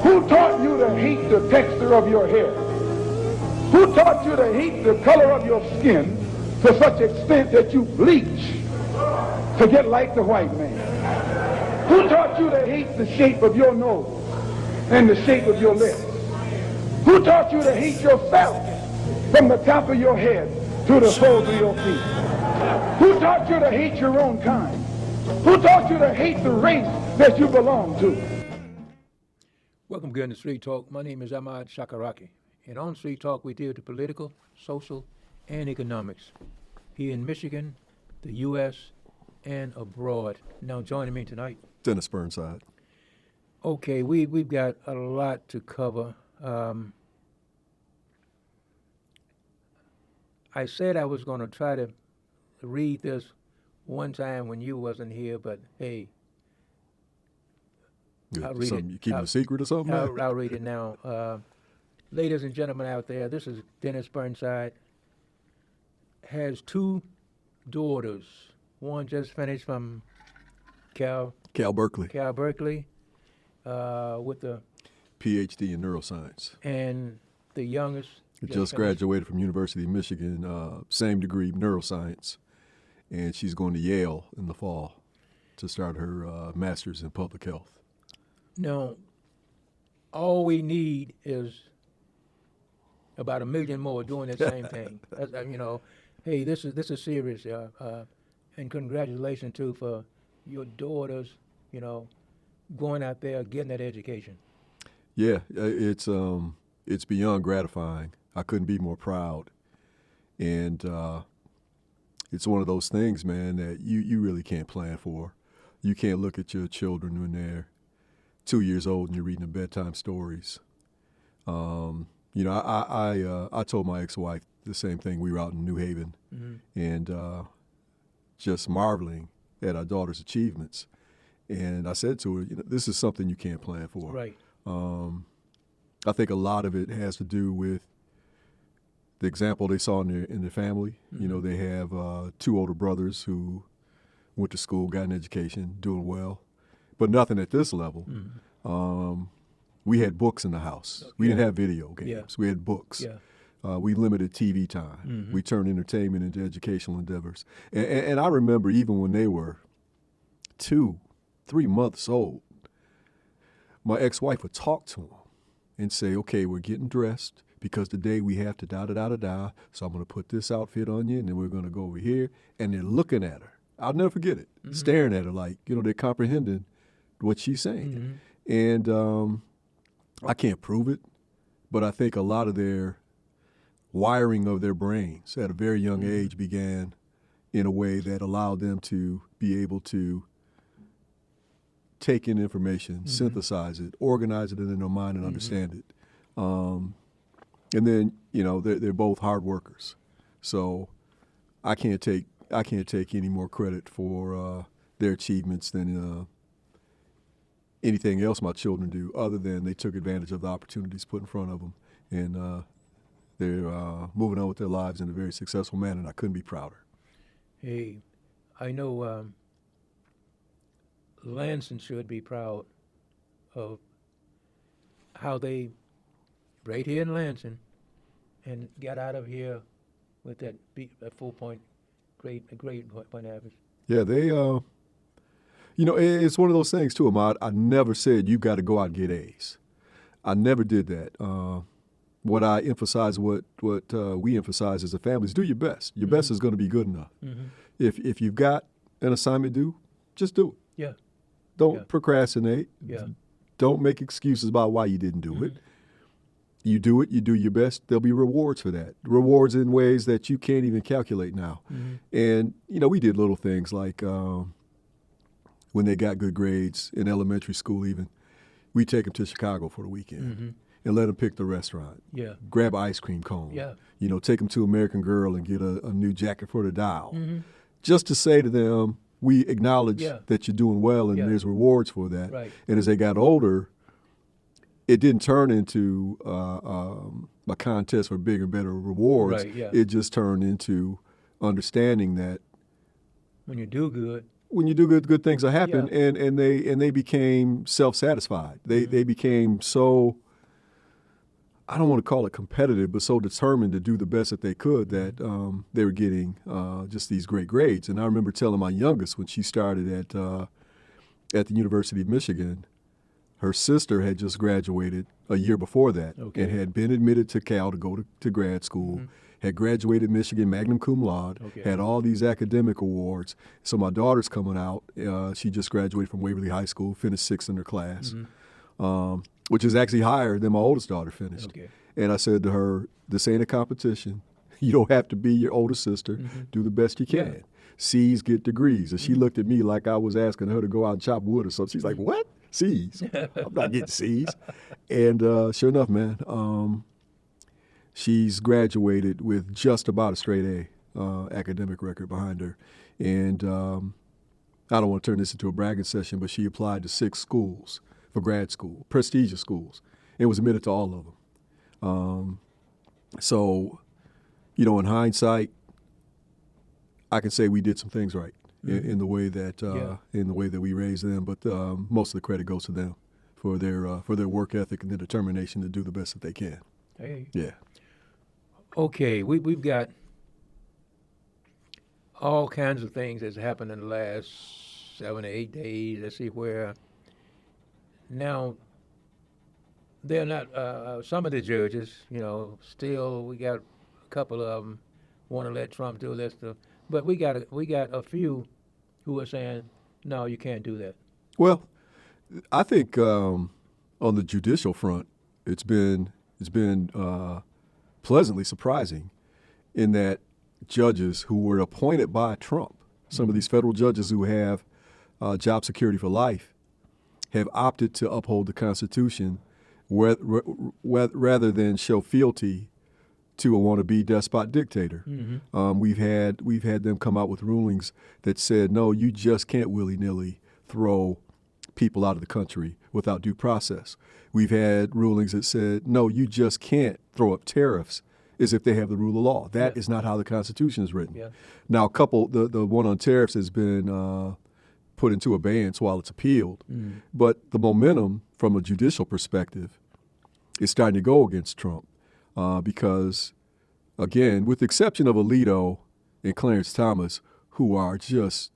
Who taught you to hate the texture of your hair? Who taught you to hate the color of your skin to such extent that you bleach to get like the white man? Who taught you to hate the shape of your nose and the shape of your lips? Who taught you to hate yourself from the top of your head to the soles of your feet? Who taught you to hate your own kind? Who taught you to hate the race that you belong to? Welcome again to Street Talk. My name is Ahmad Shakaraki. And on Street Talk, we deal with political, social, and economics here in Michigan, the U.S., and abroad. Now, joining me tonight, Dennis Burnside. Okay, we've got a lot to cover. I said I was going to try to read this one time when you wasn't here, but hey, I'll read it. You keeping a secret or something? I'll read it now. Ladies and gentlemen out there, this is Dennis Burnside. Has two daughters. One just finished from Cal Berkeley. With the PhD in neuroscience. And the youngest just graduated from University of Michigan, same degree, neuroscience. And she's going to Yale in the fall to start her master's in public health. Now, all we need is about 1 million more doing the same thing. Hey, this is serious, and congratulations too for your daughters, going out there getting that education. Yeah, it's beyond gratifying. I couldn't be more proud, and it's one of those things, man, that you really can't plan for. You can't look at your children when they're 2 years old and you're reading them bedtime stories. I told my ex-wife the same thing. We were out in New Haven, and just marveling at our daughter's achievements. And I said to her, this is something you can't plan for. Right. I think a lot of it has to do with the example they saw in their family. Mm-hmm. They have two older brothers who went to school, got an education, doing well, but nothing at this level. Mm-hmm. We had books in the house. We didn't have video games. Yeah. We had books. Yeah. We limited TV time. Mm-hmm. We turned entertainment into educational endeavors. And I remember even when they were 2-3 months old, my ex-wife would talk to them and say, okay, we're getting dressed because today we have to da-da-da-da-da, so I'm going to put this outfit on you, and then we're going to go over here. And they're looking at her. I'll never forget it, staring at her like, they're comprehending what she's saying. Mm-hmm. And I can't prove it, but I think a lot of their wiring of their brains at a very young age began in a way that allowed them to be able to take in information, synthesize it, organize it in their mind, and understand it. And then, they're both hard workers. So I can't take any more credit for their achievements than anything else my children do, other than they took advantage of the opportunities put in front of them. And they're moving on with their lives in a very successful manner, and I couldn't be prouder. Hey, I know Lansing should be proud of how they, right here in Lansing, and got out of here with that 4-point grade point average. Yeah, they, it's one of those things too, Ahmad. I never said you got to go out and get A's. I never did that. What I emphasize, what we emphasize as a family is do your best. Your best is going to be good enough. Mm-hmm. If you've got an assignment due, just do it. Yeah. Don't procrastinate. Yeah. Don't make excuses about why you didn't do it. You do it, you do your best, there'll be rewards for that. Rewards in ways that you can't even calculate now. And, we did little things like when they got good grades in elementary school even, we take them to Chicago for the weekend and let them pick the restaurant. Yeah. Grab an ice cream cone. Yeah. Take them to American Girl and get a new jacket for the doll. Just to say to them, we acknowledge that you're doing well and there's rewards for that. Right. And as they got older, it didn't turn into a contest for bigger and better rewards. Right, yeah. It just turned into understanding that when you do good, when you do good things will happen, Yeah. and they became self-satisfied. They became so, I don't want to call it competitive, but so determined to do the best that they could that they were getting just these great grades. And I remember telling my youngest when she started at the University of Michigan, her sister had just graduated a year before that Okay. and had been admitted to Cal to go to grad school, had graduated Michigan magna cum laude, Okay. had all these academic awards. So my daughter's coming out. She just graduated from Waverly High School, finished 6th in her class, which is actually higher than my oldest daughter finished. Okay. And I said to her, this ain't a competition. You don't have to be your older sister. Do the best you can. Yeah. C's get degrees. And she looked at me like I was asking her to go out and chop wood or something. She's like, what? C's? I'm not getting C's. And sure enough, man, she's graduated with just about a straight A academic record behind her. And I don't want to turn this into a bragging session, but she applied to 6 schools for grad school, prestigious schools, and was admitted to all of them. So, you know, in hindsight, I can say we did some things right in the way that we raised them. But most of the credit goes to them for their work ethic and their determination to do the best that they can. Hey. Yeah. Okay, we've got all kinds of things that's happened in the last 7 or 8 days. Let's see where. Now, they're not, some of the judges, you know, still we got a couple of them want to let Trump do this stuff. But we got a few who are saying, no, you can't do that. Well, I think on the judicial front, it's been pleasantly surprising in that judges who were appointed by Trump, some of these federal judges who have job security for life, have opted to uphold the Constitution rather than show fealty to a wannabe despot dictator. We've had them come out with rulings that said, no, you just can't willy-nilly throw people out of the country without due process. We've had rulings that said, no, you just can't throw up tariffs as if they have the rule of law. That is not how the Constitution is written. Yeah. Now, the one on tariffs has been put into abeyance while it's appealed. But the momentum from a judicial perspective is starting to go against Trump because, again, with the exception of Alito and Clarence Thomas, who are just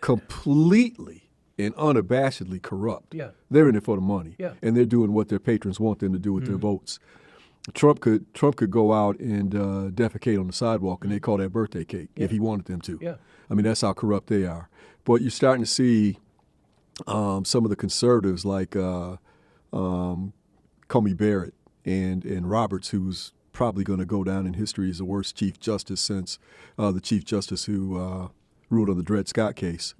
completely and unabashedly corrupt. Yeah. They're in it for the money. Yeah. And they're doing what their patrons want them to do with their votes. Trump could go out and defecate on the sidewalk, and they call that birthday cake if he wanted them to. Yeah. I mean, that's how corrupt they are. But you're starting to see some of the conservatives like Comey Barrett and Roberts, who's probably going to go down in history as the worst Chief Justice since the Chief Justice who ruled on the Dred Scott case.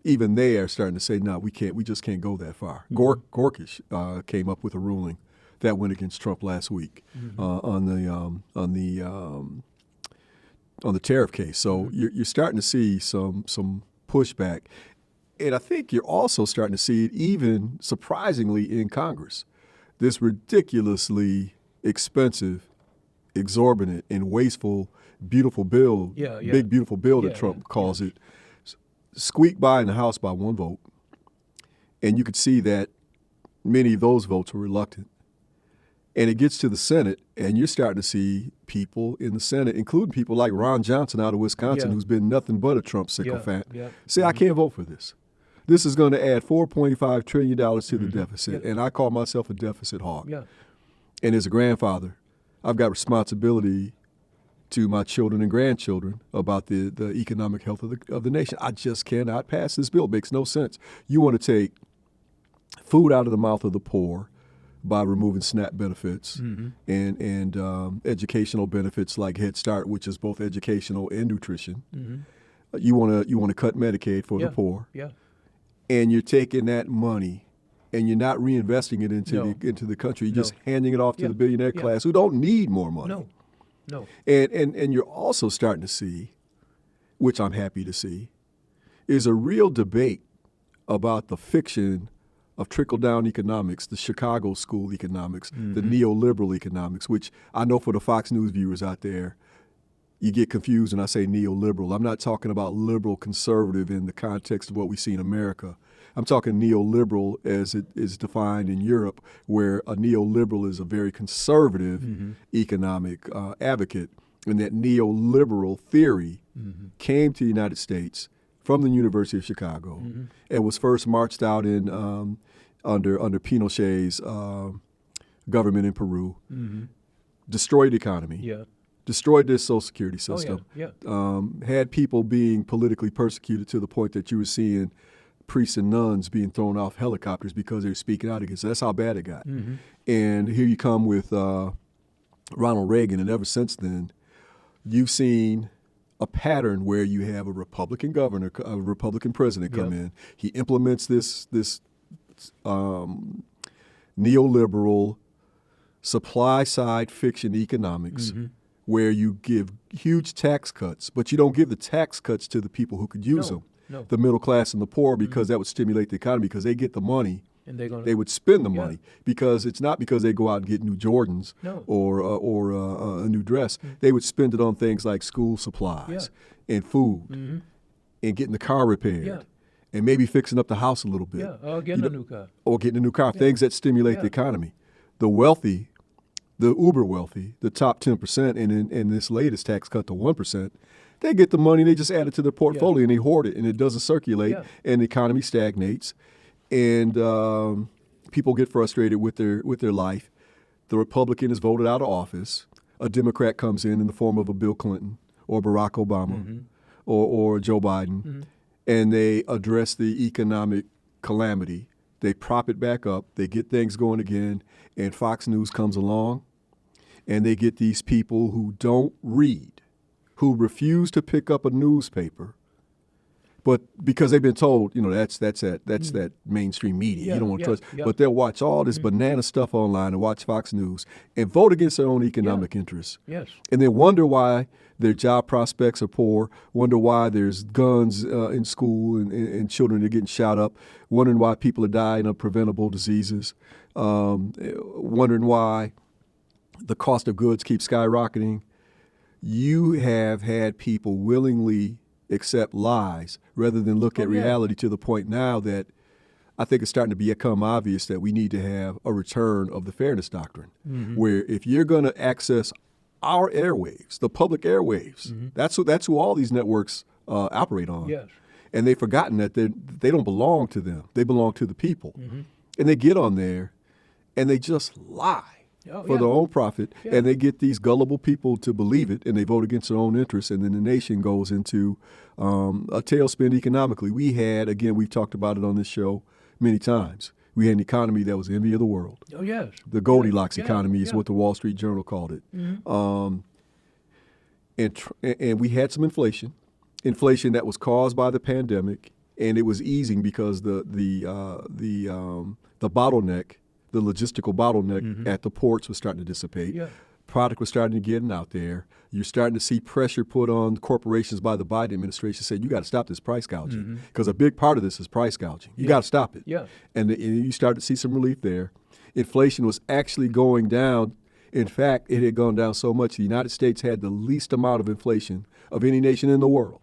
Even they are starting to say, no, we just can't go that far. Gorkish came up with a ruling that went against Trump last week on the tariff case. So you're starting to see some pushback, and I think you're also starting to see it even surprisingly in Congress. This ridiculously expensive, exorbitant, and wasteful, beautiful bill, big beautiful bill that Trump calls it, squeaked by in the House by 1 vote, and you could see that many of those votes were reluctant. And it gets to the Senate, and you're starting to see people in the Senate, including people like Ron Johnson out of Wisconsin, who's been nothing but a Trump sycophant, say, I can't vote for this. This is going to add $4.5 trillion to the deficit, and I call myself a deficit hawk. And as a grandfather, I've got responsibility to my children and grandchildren about the economic health of the nation. I just cannot pass this bill. It makes no sense. You want to take food out of the mouth of the poor by removing SNAP benefits and educational benefits like Head Start, which is both educational and nutrition. You want to cut Medicaid for the poor, and you're taking that money and you're not reinvesting it into the country. You're just handing it off to the billionaire class who don't need more money. No. And you're also starting to see, which I'm happy to see, is a real debate about the fiction of trickle-down economics, the Chicago school economics, the neoliberal economics, which I know for the Fox News viewers out there, you get confused when I say neoliberal. I'm not talking about liberal conservative in the context of what we see in America. I'm talking neoliberal as it is defined in Europe, where a neoliberal is a very conservative economic advocate. And that neoliberal theory came to the United States from the University of Chicago and was first marched out in under Pinochet's government in Peru, destroyed the economy, destroyed their social security system, had people being politically persecuted to the point that you were seeing priests and nuns being thrown off helicopters because they were speaking out against it. That's how bad it got. And here you come with Ronald Reagan, and ever since then, you've seen a pattern where you have a Republican governor, a Republican president come in. He implements this neoliberal supply-side fiction economics where you give huge tax cuts, but you don't give the tax cuts to the people who could use them, the middle class and the poor, because that would stimulate the economy because they get the money. And they would spend the money because it's not because they go out and get new Jordans or a new dress. They would spend it on things like school supplies and food and getting the car repaired and maybe fixing up the house a little bit. Or getting a new car. Or getting a new car, things that stimulate the economy. The wealthy, the uber wealthy, the top 10%, and in this latest tax cut to 1%, they get the money, they just add it to their portfolio and they hoard it, and it doesn't circulate, and the economy stagnates. And people get frustrated with their life. The Republican is voted out of office. A Democrat comes in the form of a Bill Clinton or Barack Obama or Joe Biden, and they address the economic calamity. They prop it back up. They get things going again. And Fox News comes along, and they get these people who don't read, who refuse to pick up a newspaper, but because they've been told, that's that mainstream media. You don't want to trust. But they'll watch all this banana stuff online and watch Fox News and vote against their own economic interests. Yes. And then wonder why their job prospects are poor, wonder why there's guns in school and children are getting shot up, wondering why people are dying of preventable diseases, wondering why the cost of goods keeps skyrocketing. You have had people willingly accept lies rather than look at reality, to the point now that I think it's starting to become obvious that we need to have a return of the fairness doctrine, where if you're going to access our airwaves, the public airwaves, that's who all these networks operate on. Yes. And they've forgotten that they don't belong to them. They belong to the people. And they get on there and they just lie. For their own profit, and they get these gullible people to believe it, and they vote against their own interests, and then the nation goes into a tailspin economically. We've talked about it on this show many times. We had an economy that was the envy of the world. Oh, yes. The Goldilocks economy is what the Wall Street Journal called it. And we had some inflation that was caused by the pandemic, and it was easing because the bottleneck, the logistical bottleneck at the ports was starting to dissipate. Product was starting to get out there. You're starting to see pressure put on corporations by the Biden administration saying, you got to stop this price gouging, because a big part of this is price gouging. You got to stop it. And you start to see some relief there. Inflation was actually going down. In fact, it had gone down so much, the United States had the least amount of inflation of any nation in the world.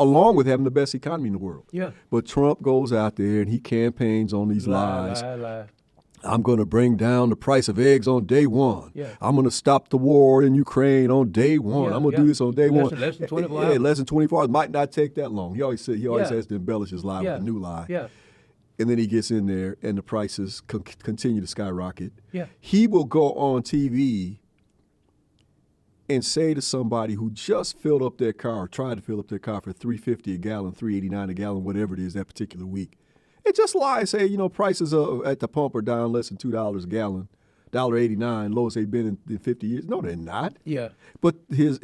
Along with having the best economy in the world. But Trump goes out there and he campaigns on these lies. I'm going to bring down the price of eggs on day one. I'm going to stop the war in Ukraine on day one. I'm going to do this on day one. Less than 24 hours. Less than 24 hours. Might not take that long. He always has to embellish his lie with a new lie. And then he gets in there and the prices continue to skyrocket. He will go on TV and say to somebody who just filled up their car, or tried to fill up their car for $3.50 a gallon, $3.89 a gallon, whatever it is that particular week, and just lie and say, prices at the pump are down less than $2 a gallon, $1.89, lowest they've been in 50 years. No, they're not. But his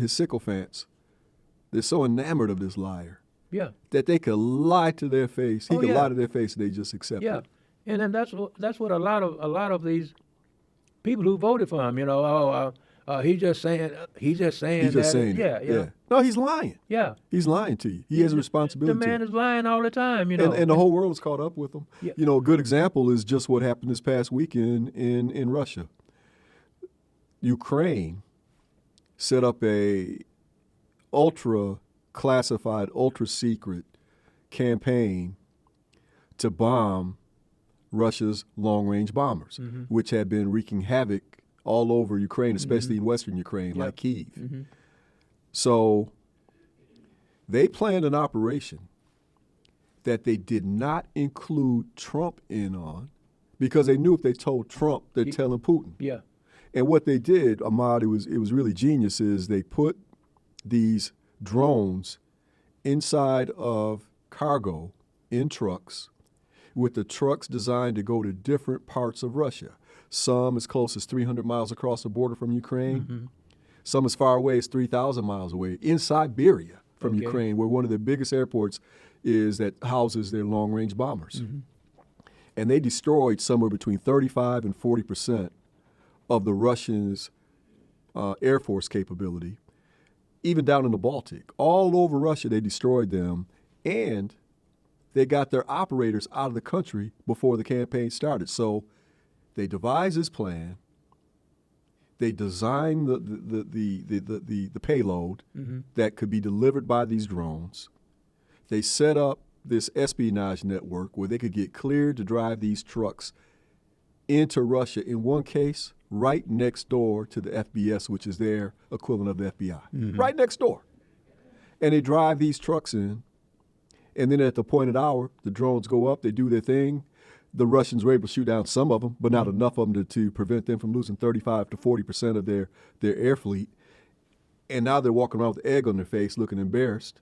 sycophants, they're so enamored of this liar that they could lie to their face. He could lie to their face and they just accept it. And then that's what a lot of these people who voted for him, he's just saying. No, he's lying. He's lying to you. He has a responsibility. The man is lying all the time, And the whole world is caught up with him. A good example is just what happened this past weekend in Russia. Ukraine set up a ultra classified, ultra secret campaign to bomb Russia's long-range bombers, which had been wreaking havoc all over Ukraine, especially in western Ukraine, like Kyiv. So they planned an operation that they did not include Trump in on because they knew if they told Trump, they'd tell him Putin. Yeah. And what they did, Ahmad, it was really genius, is they put these drones inside of cargo in trucks, with the trucks designed to go to different parts of Russia. Some as close as 300 miles across the border from Ukraine. Some as far away as 3,000 miles away in Siberia from Ukraine, where one of the biggest airports is that houses their long-range bombers. And they destroyed somewhere between 35 and 40% of the Russians' Air Force capability, even down in the Baltic. All over Russia, they destroyed them, and they got their operators out of the country before the campaign started. So they devised this plan. They designed the payload that could be delivered by these drones. They set up this espionage network where they could get cleared to drive these trucks into Russia, in one case, right next door to the FBS, which is their equivalent of the FBI. Right next door. And they drive these trucks in. And then at the appointed hour, the drones go up, they do their thing. The Russians were able to shoot down some of them, but not enough of them to prevent them from losing 35 to 40% of their air fleet. And now they're walking around with egg on their face, looking embarrassed.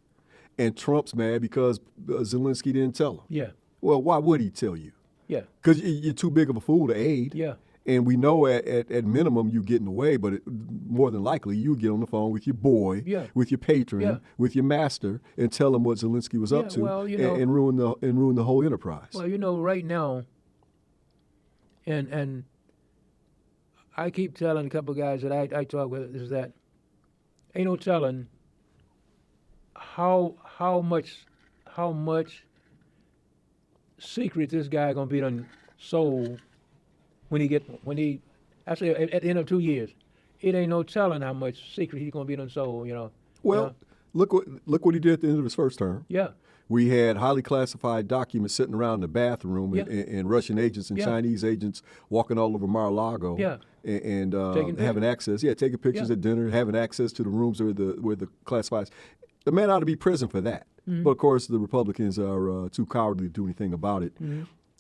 And Trump's mad because Zelensky didn't tell him. Yeah. Well, why would he tell you? Yeah. Because you're too big of a fool to aid. Yeah. And we know at minimum you're getting away, but more than likely you get on the phone with your boy, with your patron, with your master, and tell him what Zelensky was up to, well, and ruin the whole enterprise. Well, right now, and I keep telling a couple of guys that I talk with is that ain't no telling how much secret this guy gonna be done sold. When I say at the end of 2 years, it ain't no telling how much secret he's gonna be done sold. Well, look what he did at the end of his first term. Yeah. We had highly classified documents sitting around in the bathroom, and Russian agents and Chinese agents walking all over Mar-a-Lago, and having access. Yeah, taking pictures at dinner, having access to the rooms where the classifieds. The man ought to be in prison for that. But of course, the Republicans are too cowardly to do anything about it.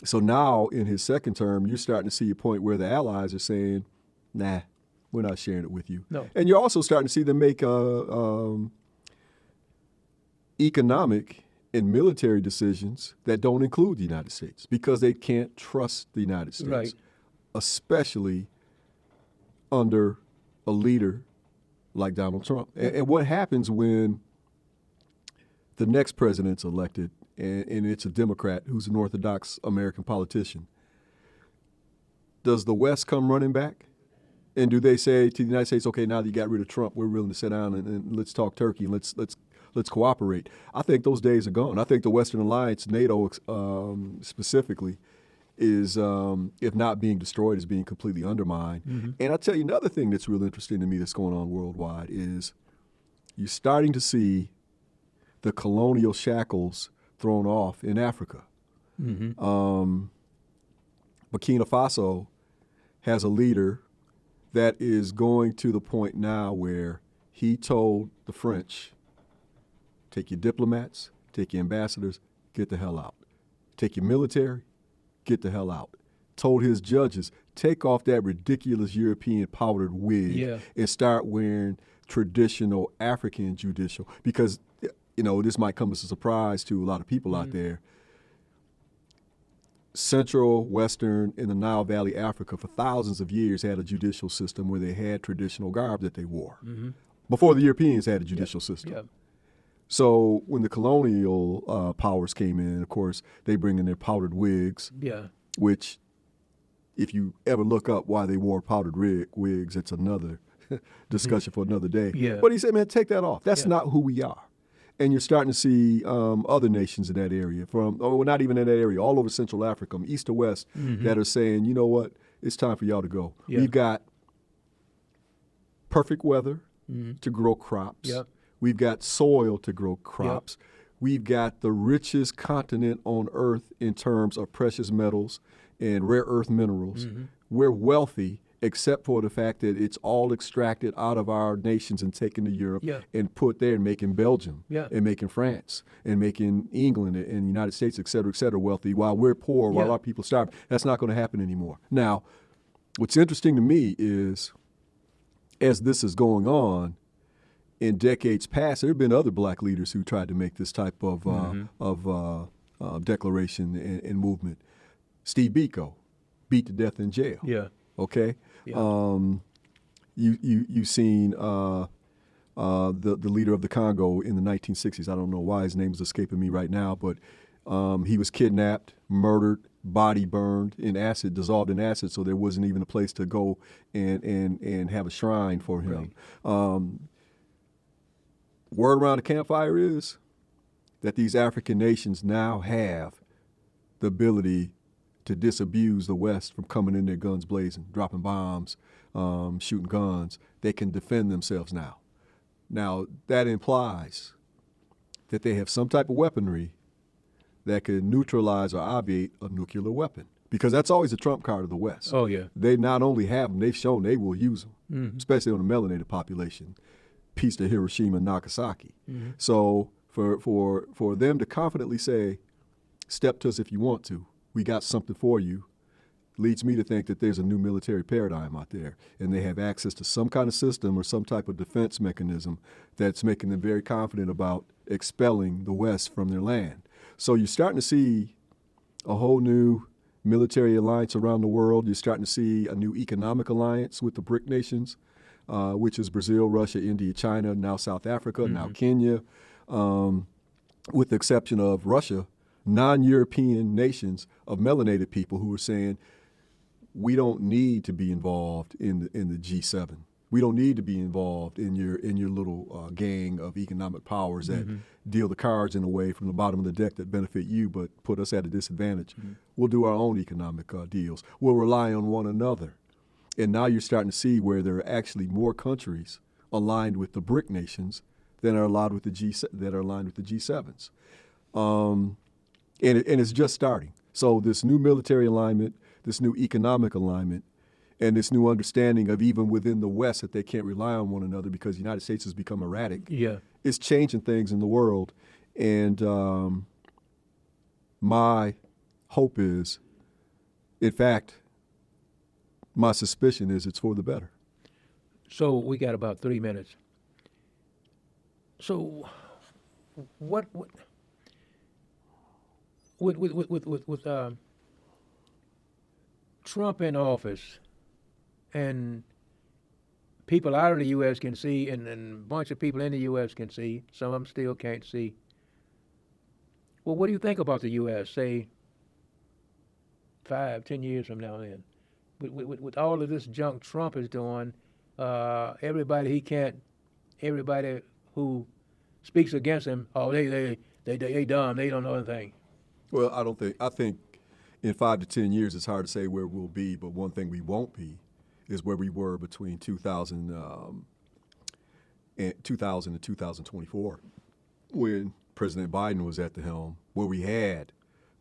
So now, in his second term, you're starting to see a point where the allies are saying, nah, we're not sharing it with you. No. And you're also starting to see them make economic and military decisions that don't include the United States because they can't trust the United States, especially under a leader like Donald Trump. And what happens when the next president's elected and it's a Democrat who's an orthodox American politician? Does the West come running back? And do they say to the United States, okay, now that you got rid of Trump, we're willing to sit down and let's talk turkey and let's cooperate? I think those days are gone. I think the Western Alliance, NATO specifically, is, if not being destroyed, is being completely undermined. And I'll tell you another thing that's really interesting to me that's going on worldwide is you're starting to see the colonial shackles thrown off in Africa. Burkina Faso has a leader that is going to the point now where he told the French, take your diplomats, take your ambassadors, get the hell out. Take your military, get the hell out. Told his judges, take off that ridiculous European powdered wig and start wearing traditional African judicial. Because, this might come as a surprise to a lot of people out there. Central, Western, and the Nile Valley, Africa, for thousands of years had a judicial system where they had traditional garb that they wore. Before the Europeans had a judicial system. So when the colonial powers came in, of course, they bring in their powdered wigs, which if you ever look up why they wore powdered wigs, it's another discussion for another day. But he said, man, take that off. That's not who we are. And you're starting to see other nations in that area, not even in that area, all over Central Africa, from east to west, that are saying, you know what, it's time for y'all to go. We've got perfect weather, to grow crops. Yep. We've got soil to grow crops. We've got the richest continent on earth in terms of precious metals and rare earth minerals. We're wealthy, except for the fact that it's all extracted out of our nations and taken to Europe and put there and making Belgium and making France and making England and the United States, et cetera, wealthy, while we're poor, while our people starve. That's not going to happen anymore. Now, what's interesting to me is, as this is going on, in decades past, there have been other black leaders who tried to make this type of declaration and movement. Steve Biko, beat to death in jail. Yeah. Okay. Yeah. You've seen the leader of the Congo in the 1960s. I don't know why his name is escaping me right now, but he was kidnapped, murdered, body burned in acid, dissolved in acid, so there wasn't even a place to go and have a shrine for him. Right. Word around the campfire is that these African nations now have the ability to disabuse the West from coming in there guns blazing, dropping bombs, shooting guns. They can defend themselves now. Now, that implies that they have some type of weaponry that can neutralize or obviate a nuclear weapon, because that's always the trump card of the West. Oh, yeah. They not only have them, they've shown they will use them, especially on the melanated population. Peace to Hiroshima and Nagasaki. So for them to confidently say, step to us if you want to, we got something for you, leads me to think that there's a new military paradigm out there, and they have access to some kind of system or some type of defense mechanism that's making them very confident about expelling the West from their land. So you're starting to see a whole new military alliance around the world. You're starting to see a new economic alliance with the BRIC nations, which is Brazil, Russia, India, China, now South Africa, now Kenya, with the exception of Russia, non-European nations of melanated people who are saying, we don't need to be involved in the G7. We don't need to be involved in your little gang of economic powers that deal the cards in a way from the bottom of the deck that benefit you but put us at a disadvantage. We'll do our own economic deals. We'll rely on one another. And now you're starting to see where there are actually more countries aligned with the BRIC nations than are aligned with the G7s. And it's just starting. So this new military alignment, this new economic alignment, and this new understanding of even within the West that they can't rely on one another because the United States has become erratic. Yeah, it's changing things in the world. And my hope is, in fact, my suspicion is it's for the better. So we got about 3 minutes. So what with Trump in office, and people out of the U.S. can see, and a bunch of people in the U.S. can see, some of them still can't see. Well, what do you think about the U.S., say, 5, 10 years from now then? With all of this junk Trump is doing, everybody who speaks against him, oh, they dumb, they don't know anything. Well, I think in 5 to 10 years, it's hard to say where we'll be, but one thing we won't be is where we were between 2000 and 2024, when President Biden was at the helm, where we had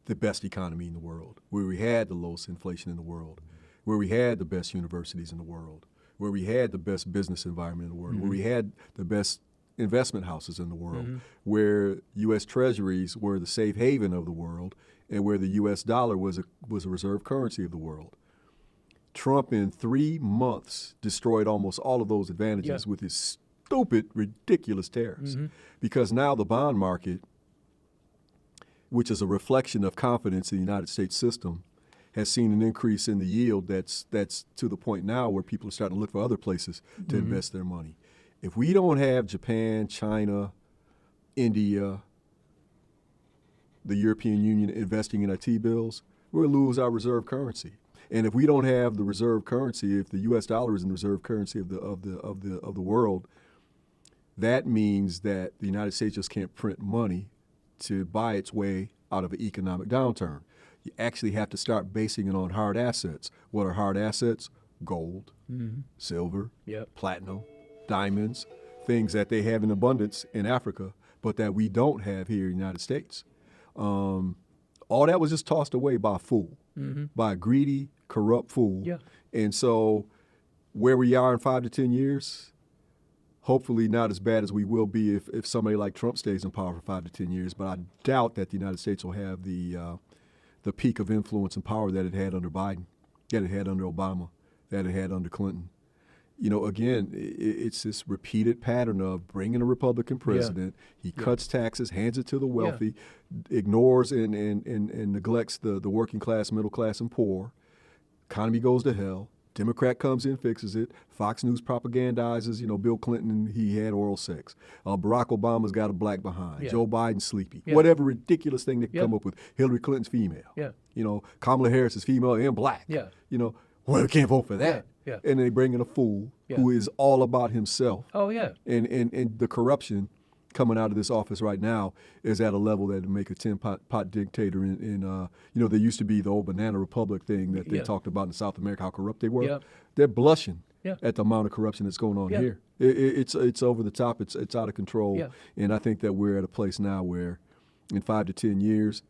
the best economy in the world, where we had the lowest inflation in the world, where we had the best universities in the world, where we had the best business environment in the world, where we had the best investment houses in the world, where U.S. treasuries were the safe haven of the world, and where the U.S. dollar was a reserve currency of the world. Trump in 3 months destroyed almost all of those advantages with his stupid, ridiculous tariffs. Because now the bond market, which is a reflection of confidence in the United States system, has seen an increase in the yield that's to the point now where people are starting to look for other places to invest their money. If we don't have Japan, China, India, the European Union investing in our T-bills, we'll lose our reserve currency. And if we don't have the reserve currency, if the U.S. dollar is in the reserve currency of the world, that means that the United States just can't print money to buy its way out of an economic downturn. You actually have to start basing it on hard assets. What are hard assets? Gold, silver, platinum, diamonds, things that they have in abundance in Africa, but that we don't have here in the United States. All that was just tossed away by a fool, by a greedy, corrupt fool. Yeah. And so where we are in 5 to 10 years, hopefully not as bad as we will be if somebody like Trump stays in power for 5 to 10 years. But I doubt that the United States will have the peak of influence and power that it had under Biden, that it had under Obama, that it had under Clinton. You know, again, it's this repeated pattern of bringing a Republican president. He cuts taxes, hands it to the wealthy, ignores and neglects the working class, middle class, and poor. Economy goes to hell. Democrat comes in, fixes it. Fox News propagandizes, you know, Bill Clinton, he had oral sex. Barack Obama's got a black behind. Yeah. Joe Biden's sleepy. Yeah. Whatever ridiculous thing they can come up with. Hillary Clinton's female. Yeah. You know, Kamala Harris is female and black. Yeah. You know, well, we can't vote for that. Yeah. And they bring in a fool who is all about himself. Oh, yeah. And the corruption coming out of this office right now is at a level that would make a tin-pot dictator in you know, there used to be the old banana republic thing that they talked about in South America, how corrupt they were. Yeah. They're blushing Yeah. at the amount of corruption that's going on here. It's over the top. It's out of control. Yeah. And I think that we're at a place now where in 5 to 10 years,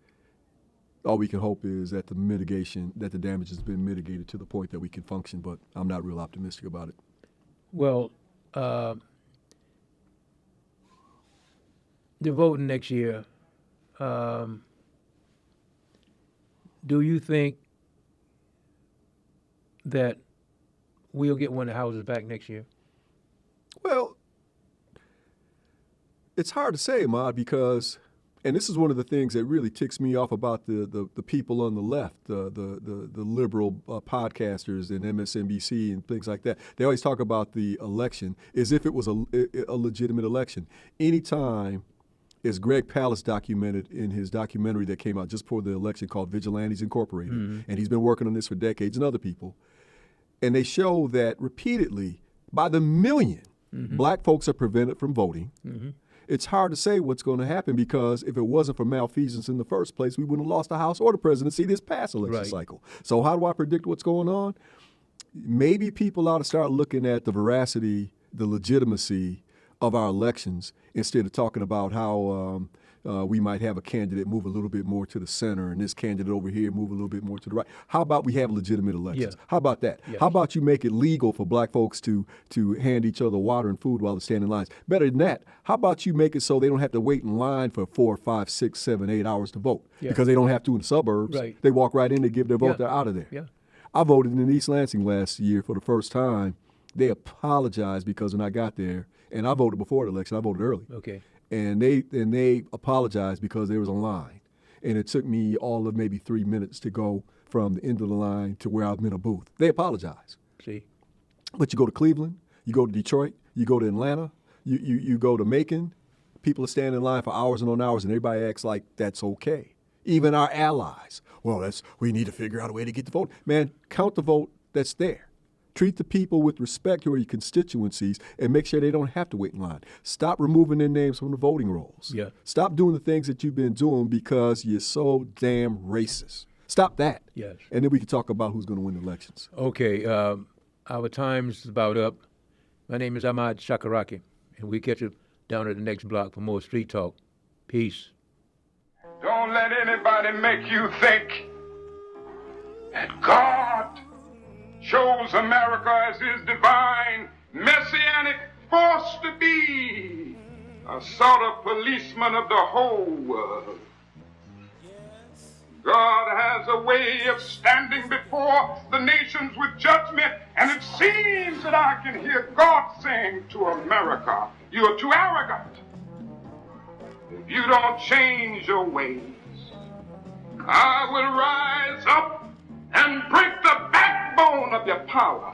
all we can hope is that the damage has been mitigated to the point that we can function, but I'm not real optimistic about it. Well, the voting next year, do you think that we'll get one of the houses back next year? Well, it's hard to say, Ahmad, because, and this is one of the things that really ticks me off about the people on the left, the liberal podcasters and MSNBC and things like that. They always talk about the election as if it was a legitimate election. Anytime, as Greg Palast documented in his documentary that came out just before the election called Vigilantes Incorporated, and he's been working on this for decades, and other people, and they show that repeatedly, by the million, black folks are prevented from voting. It's hard to say what's going to happen because if it wasn't for malfeasance in the first place, we wouldn't have lost the House or the presidency this past election cycle. So how do I predict what's going on? Maybe people ought to start looking at the veracity, the legitimacy of our elections instead of talking about how we might have a candidate move a little bit more to the center and this candidate over here move a little bit more to the right. How about we have legitimate elections? How about that? How about you make it legal for black folks to hand each other water and food while they stand in lines? Better than that, how about you make it so they don't have to wait in line for 4, 5, 6, 7, 8 hours to vote because they don't have to in the suburbs. They walk right in, they give their vote, they're out of there. I voted in East Lansing last year for the first time. They apologized because when I got there, and I voted before the election, I voted early. And they apologized because there was a line. And it took me all of maybe 3 minutes to go from the end of the line to where I'm in a booth. They apologized. But you go to Cleveland, you go to Detroit, you go to Atlanta, you go to Macon, people are standing in line for hours and on hours, and everybody acts like that's okay. Even our allies. Well, we need to figure out a way to get the vote. Man, count the vote that's there. Treat the people with respect who are your constituencies and make sure they don't have to wait in line. Stop removing their names from the voting rolls. Stop doing the things that you've been doing because you're so damn racist. Stop that. And then we can talk about who's going to win the elections. Okay. Our time's about up. My name is Ahmad Shakaraki, and we catch you down at the next block for more Street Talk. Peace. Don't let anybody make you think that God chose America as his divine, messianic force to be a sort of policeman of the whole world. God has a way of standing before the nations with judgment, and it seems that I can hear God saying to America, you are too arrogant. If you don't change your ways, I will rise up and break the backbone of your power,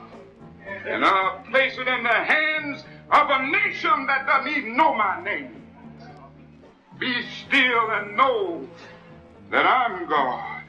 and I'll place it in the hands of a nation that doesn't even know my name. Be still and know that I'm God.